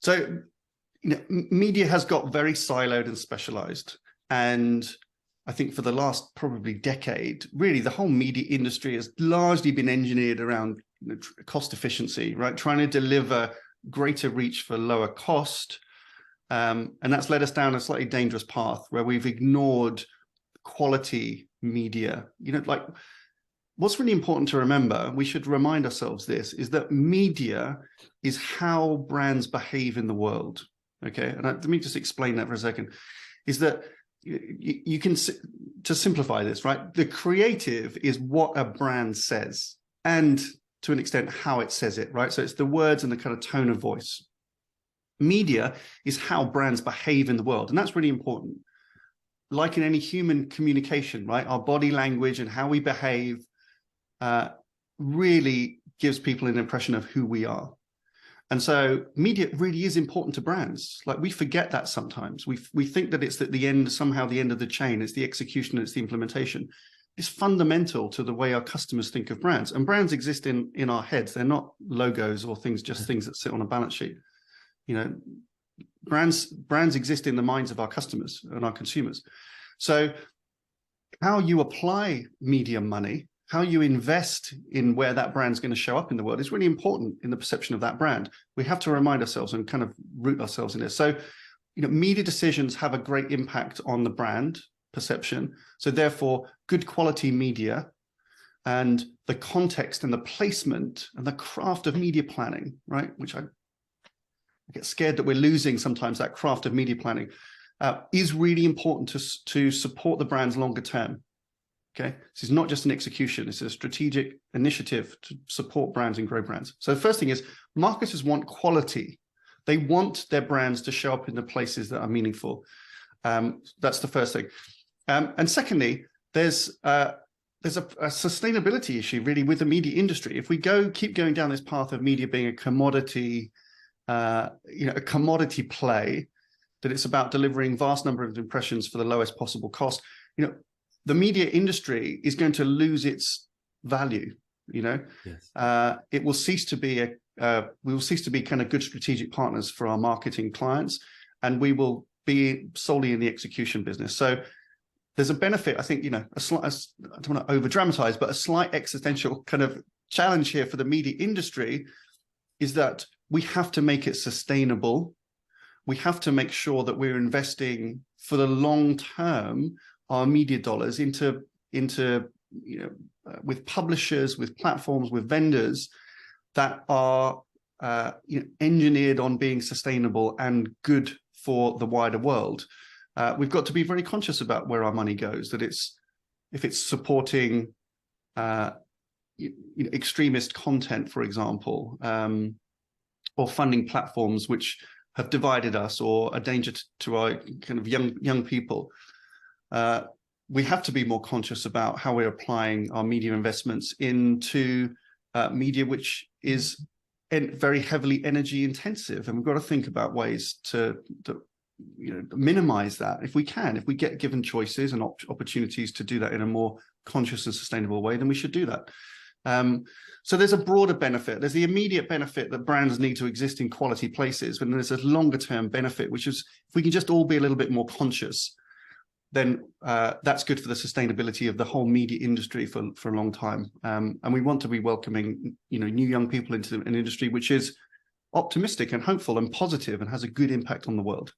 So, media has got very siloed and specialized. And I think for the last probably decade, really, the whole media industry has largely been engineered around cost efficiency, right? Trying to deliver greater reach for lower cost. And that's led us down a slightly dangerous path where we've ignored quality media. Like what's really important to remember, we should remind ourselves this, is that media is how brands behave in the world. Okay, and let me just explain that for a second, is that you can, to simplify this, right? The creative is what a brand says, and to an extent how it says it, right? So it's the words and the kind of tone of voice. Media is how brands behave in the world, and that's really important. Like in any human communication, right? Our body language and how we behave really gives people an impression of who we are. And so media really is important to brands. Like we forget that sometimes. We think that it's at the end, somehow the end of the chain. It's the execution, it's the implementation. It's fundamental to the way our customers think of brands. And brands exist in our heads. They're not logos or things that sit on a balance sheet. Brands exist in the minds of our customers and our consumers. So how you apply media money, how you invest in where that brand's going to show up in the world is really important in the perception of that brand. We have to remind ourselves and kind of root ourselves in this. So, media decisions have a great impact on the brand perception. So therefore, good quality media and the context and the placement and the craft of media planning, right? Which I get scared that we're losing sometimes, that craft of media planning is really important to support the brands longer term. Okay, this is not just an execution, it's a strategic initiative to support brands and grow brands. So the first thing is marketers want quality. They want their brands to show up in the places that are meaningful. That's the first thing. And secondly, there's a sustainability issue really with the media industry. If we keep going down this path of media being a commodity, a commodity play, that it's about delivering vast number of impressions for the lowest possible cost, the media industry is going to lose its value. Yes. It will cease to be we will cease to be kind of good strategic partners for our marketing clients, and we will be solely in the execution business. So there's a benefit, I think, I don't want to over dramatize, but a slight existential kind of challenge here for the media industry is that we have to make it sustainable. We have to make sure that we're investing for the long term our media dollars into with publishers, with platforms, with vendors that are engineered on being sustainable and good for the wider world. We've got to be very conscious about where our money goes, that if it's supporting extremist content, for example, or funding platforms which have divided us or a danger to our kind of young people. We have to be more conscious about how we're applying our media investments into media which is very heavily energy intensive, and we've got to think about ways to minimize that if we get given choices and opportunities to do that in a more conscious and sustainable way, then we should do that. So there's a broader benefit. There's the immediate benefit that brands need to exist in quality places, but there's a longer term benefit, which is if we can just all be a little bit more conscious, then that's good for the sustainability of the whole media industry for a long time. And we want to be welcoming new young people into an industry which is optimistic and hopeful and positive and has a good impact on the world.